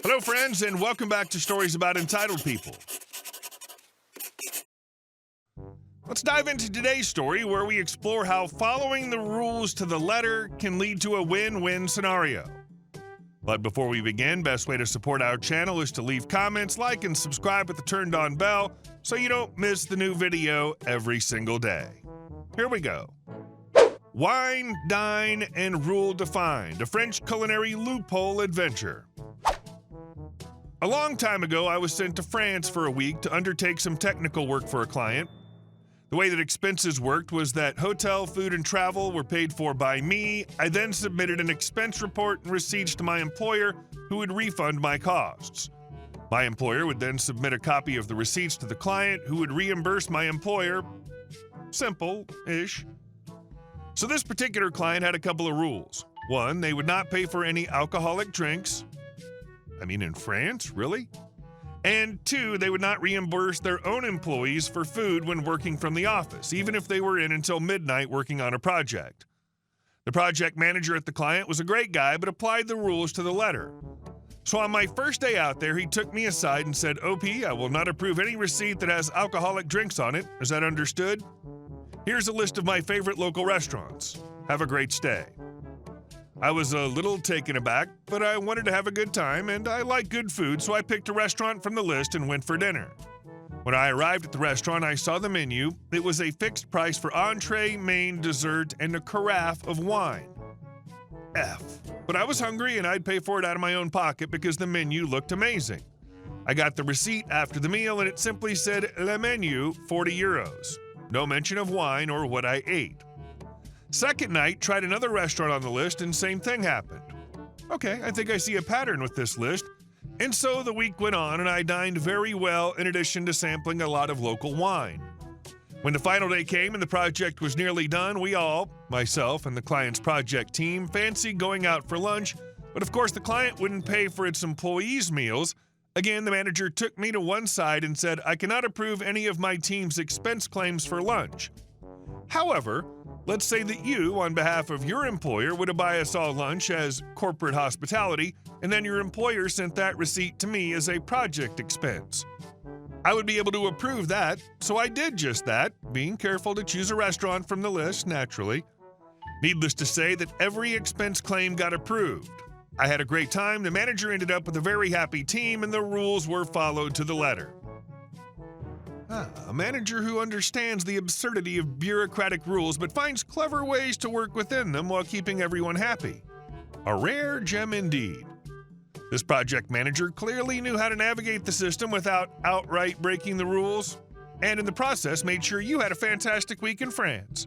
Hello, friends, and welcome back to Stories About Entitled People. Let's dive into today's story where we explore how following the rules to the letter can lead to a win-win scenario. But before we begin, best way to support our channel is to leave comments, like, and subscribe with the turned-on bell so you don't miss the new video every single day. Here we go. Wine, dine, and rule defined, a French culinary loophole adventure. A long time ago, I was sent to France for a week to undertake some technical work for a client. The way that expenses worked was that hotel, food, and travel were paid for by me. I then submitted an expense report and receipts to my employer, who would refund my costs. My employer would then submit a copy of the receipts to the client, who would reimburse my employer. Simple-ish. So this particular client had a couple of rules. One, they would not pay for any alcoholic drinks. I mean, in France, really? And two, they would not reimburse their own employees for food when working from the office, even if they were in until midnight working on a project. The project manager at the client was a great guy, but applied the rules to the letter. So on my first day out there, he took me aside and said, "OP, I will not approve any receipt that has alcoholic drinks on it. Is that understood? Here's a list of my favorite local restaurants. Have a great stay." I was a little taken aback, but I wanted to have a good time, and I like good food, so I picked a restaurant from the list and went for dinner. When I arrived at the restaurant, I saw the menu. It was a fixed price for entree, main, dessert, and a carafe of wine. But I was hungry, and I'd pay for it out of my own pocket because the menu looked amazing. I got the receipt after the meal, and it simply said, "Le menu, 40 euros. No mention of wine or what I ate. Second night, tried another restaurant on the list, and same thing happened. Okay, I think I see a pattern with this list. And so the week went on, and I dined very well in addition to sampling a lot of local wine. When the final day came and the project was nearly done, we all, myself and the client's project team, fancied going out for lunch, but of course the client wouldn't pay for its employees' meals. Again, the manager took me to one side and said, "I cannot approve any of my team's expense claims for lunch. However, let's say that you, on behalf of your employer, would buy us all lunch as corporate hospitality, and then your employer sent that receipt to me as a project expense. I would be able to approve that, so I did just that, being careful to choose a restaurant from the list, naturally. Needless to say that every expense claim got approved. I had a great time, the manager ended up with a very happy team, and the rules were followed to the letter." A manager who understands the absurdity of bureaucratic rules but finds clever ways to work within them while keeping everyone happy. A rare gem indeed. This project manager clearly knew how to navigate the system without outright breaking the rules, and in the process made sure you had a fantastic week in France.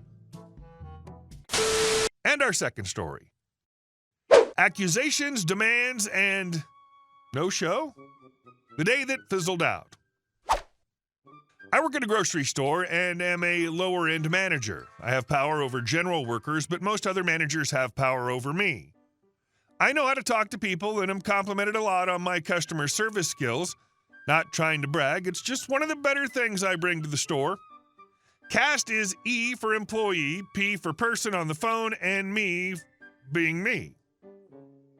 And our second story. Accusations, demands, and no show? The day that fizzled out. I work at a grocery store and am a lower-end manager. I have power over general workers, but most other managers have power over me. I know how to talk to people and am complimented a lot on my customer service skills. Not trying to brag, it's just one of the better things I bring to the store. CAST is E for employee, P for person on the phone, and me being me.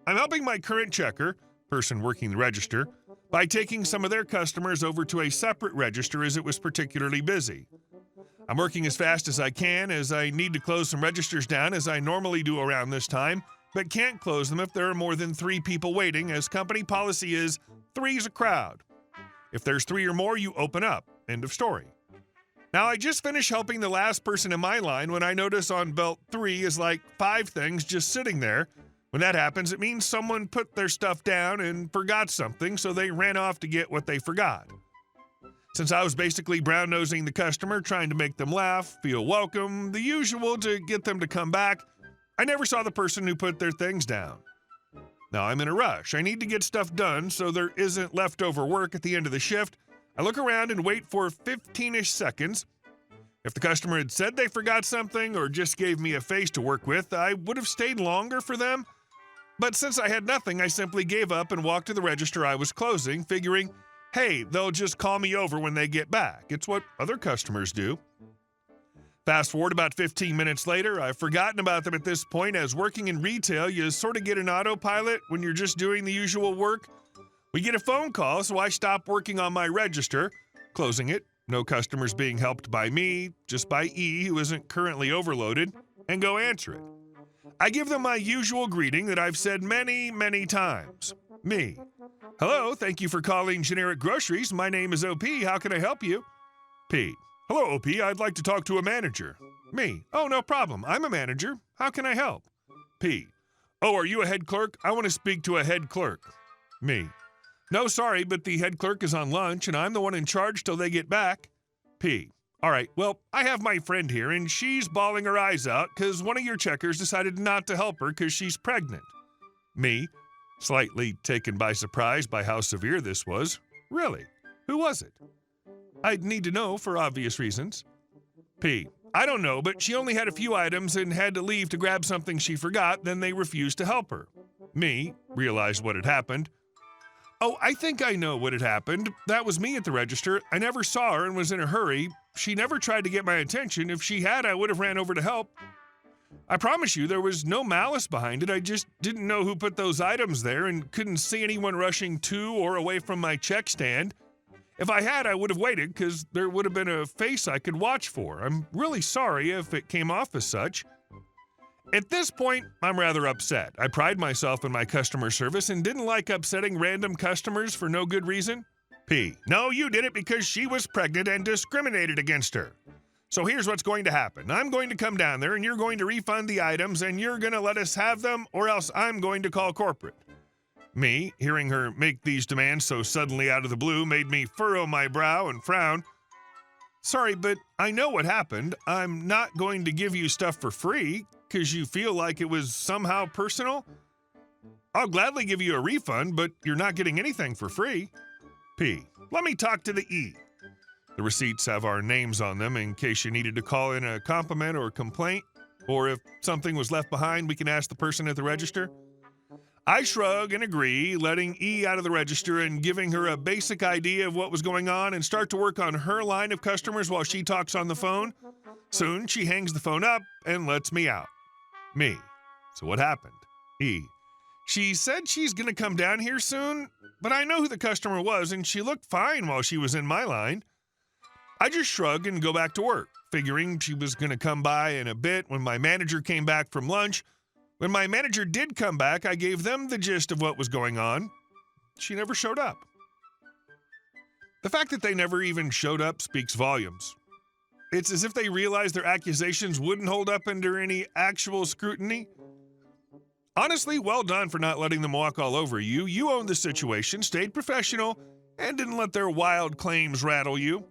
I'm helping my current checker, person working the register, by taking some of their customers over to a separate register as it was particularly busy. I'm working as fast as I can as I need to close some registers down as I normally do around this time, but can't close them if there are more than 3 people waiting, as company policy is 3's a crowd. If there's 3 or more, you open up. End of story. Now, I just finished helping the last person in my line when I notice on belt 3 is like 5 things just sitting there. When that happens, it means someone put their stuff down and forgot something, so they ran off to get what they forgot. Since I was basically brown-nosing the customer, trying to make them laugh, feel welcome, the usual to get them to come back, I never saw the person who put their things down. Now I'm in a rush. I need to get stuff done so there isn't leftover work at the end of the shift. I look around and wait for 15-ish seconds. If the customer had said they forgot something or just gave me a face to work with, I would have stayed longer for them. But since I had nothing, I simply gave up and walked to the register I was closing, figuring, hey, they'll just call me over when they get back. It's what other customers do. Fast forward about 15 minutes later, I've forgotten about them at this point, as working in retail, you sort of get an autopilot when you're just doing the usual work. We get a phone call, so I stop working on my register, closing it. No customers being helped by me, just by E, who isn't currently overloaded, and go answer it. I give them my usual greeting that I've said many, many times. Me. Hello, thank you for calling Generic Groceries. My name is OP. How can I help you? P. Hello, OP. I'd like to talk to a manager. Me. Oh, no problem. I'm a manager. How can I help? P. Oh, are you a head clerk? I want to speak to a head clerk. Me. No, sorry, but the head clerk is on lunch, and I'm the one in charge till they get back. P. All right, well, I have my friend here, and she's bawling her eyes out because one of your checkers decided not to help her because she's pregnant. Me, slightly taken by surprise by how severe this was. Really? Who was it? I'd need to know for obvious reasons. P. I don't know, but she only had a few items and had to leave to grab something she forgot, then they refused to help her. Me, realized what had happened. Oh, I think I know what had happened. That was me at the register. I never saw her and was in a hurry. She never tried to get my attention. If she had, I would have ran over to help. I promise you there was no malice behind it. I just didn't know who put those items there and couldn't see anyone rushing to or away from my check stand. If I had, I would have waited because there would have been a face I could watch for. I'm really sorry if it came off as such. At this point, I'm rather upset. I pride myself in my customer service and didn't like upsetting random customers for no good reason. P. No, you did it because she was pregnant and discriminated against her. So here's what's going to happen. I'm going to come down there and you're going to refund the items and you're going to let us have them or else I'm going to call corporate. Me, hearing her make these demands so suddenly out of the blue, made me furrow my brow and frown. Sorry, but I know what happened. I'm not going to give you stuff for free because you feel like it was somehow personal. I'll gladly give you a refund, but you're not getting anything for free. P. Let me talk to the E. The receipts have our names on them in case you needed to call in a compliment or complaint, or if something was left behind, we can ask the person at the register. I shrug and agree, letting E out of the register and giving her a basic idea of what was going on and start to work on her line of customers while she talks on the phone. Soon, she hangs the phone up and lets me out. Me. So what happened? E. She said she's going to come down here soon, but I know who the customer was and she looked fine while she was in my line. I just shrug and go back to work, figuring she was going to come by in a bit when my manager came back from lunch. When my manager did come back, I gave them the gist of what was going on. She never showed up. The fact that they never even showed up speaks volumes. It's as if they realized their accusations wouldn't hold up under any actual scrutiny. Honestly, well done for not letting them walk all over you. You owned the situation, stayed professional, and didn't let their wild claims rattle you.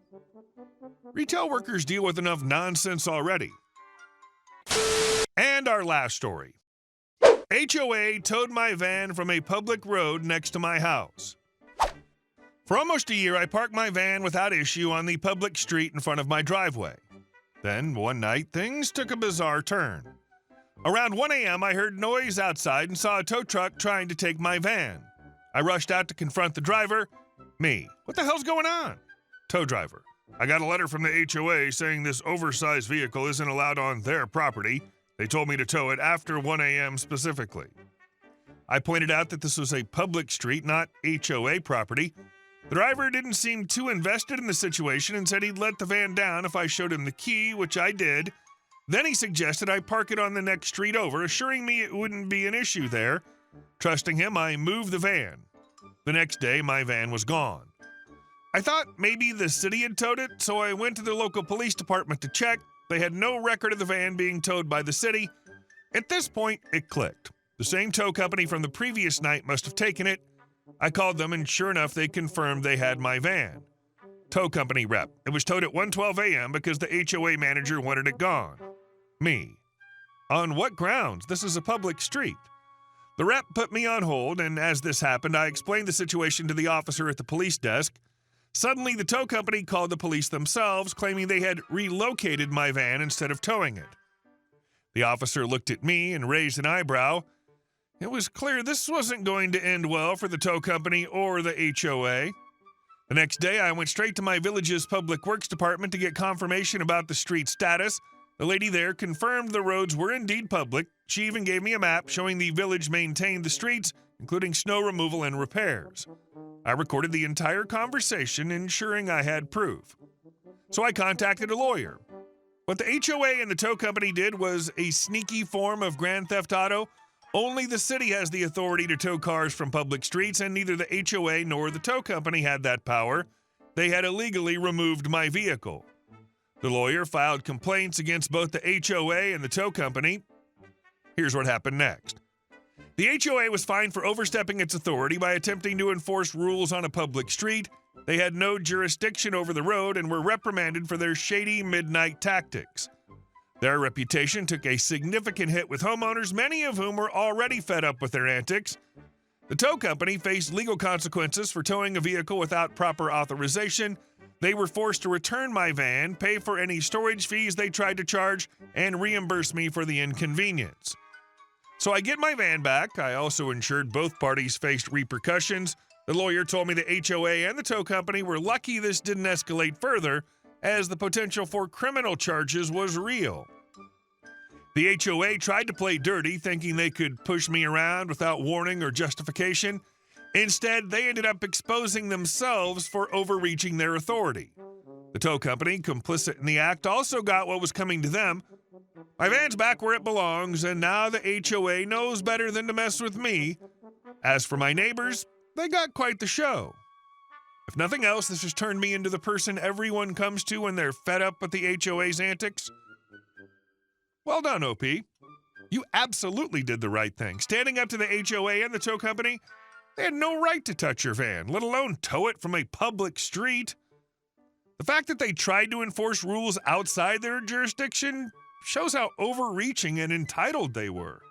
Retail workers deal with enough nonsense already. And our last story. HOA towed my van from a public road next to my house. For almost a year, I parked my van without issue on the public street in front of my driveway. Then, one night, things took a bizarre turn. Around 1 a.m., I heard noise outside and saw a tow truck trying to take my van. I rushed out to confront the driver. Me. What the hell's going on? Tow driver. I got a letter from the HOA saying this oversized vehicle isn't allowed on their property. They told me to tow it after 1 a.m. specifically. I pointed out that this was a public street, not HOA property. The driver didn't seem too invested in the situation and said he'd let the van down if I showed him the key, which I did. Then he suggested I park it on the next street over, assuring me it wouldn't be an issue there. Trusting him, I moved the van. The next day, my van was gone. I thought maybe the city had towed it, so I went to the local police department to check. They had no record of the van being towed by the city. At this point, it clicked. The same tow company from the previous night must have taken it. I called them, and sure enough, they confirmed they had my van. Tow company rep. It was towed at 1:12 a.m. because the HOA manager wanted it gone. Me. On what grounds? This is a public street. The rep put me on hold, and as this happened, I explained the situation to the officer at the police desk. Suddenly, the tow company called the police themselves, claiming they had relocated my van instead of towing it. The officer looked at me and raised an eyebrow. It was clear this wasn't going to end well for the tow company or the HOA. The next day, I went straight to my village's public works department to get confirmation about the street status. The lady there confirmed the roads were indeed public. She even gave me a map showing the village maintained the streets, including snow removal and repairs. I recorded the entire conversation, ensuring I had proof. So I contacted a lawyer. What the HOA and the tow company did was a sneaky form of grand theft auto. Only the city has the authority to tow cars from public streets, and neither the HOA nor the tow company had that power. They had illegally removed my vehicle. The lawyer filed complaints against both the HOA and the tow company. Here's what happened next. The HOA was fined for overstepping its authority by attempting to enforce rules on a public street. They had no jurisdiction over the road and were reprimanded for their shady midnight tactics. Their reputation took a significant hit with homeowners, many of whom were already fed up with their antics. The tow company faced legal consequences for towing a vehicle without proper authorization. They were forced to return my van, pay for any storage fees they tried to charge, and reimburse me for the inconvenience. So I get my van back. I also ensured both parties faced repercussions. The lawyer told me the HOA and the tow company were lucky this didn't escalate further, as the potential for criminal charges was real. The HOA tried to play dirty, thinking they could push me around without warning or justification. Instead, they ended up exposing themselves for overreaching their authority. The tow company, complicit in the act, also got what was coming to them. My van's back where it belongs, and now the HOA knows better than to mess with me. As for my neighbors, they got quite the show. If nothing else, this has turned me into the person everyone comes to when they're fed up with the HOA's antics. Well done, OP. You absolutely did the right thing. Standing up to the HOA and the tow company, they had no right to touch your van, let alone tow it from a public street. The fact that they tried to enforce rules outside their jurisdiction shows how overreaching and entitled they were.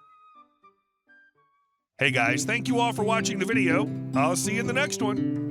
Hey guys, thank you all for watching the video. I'll see you in the next one.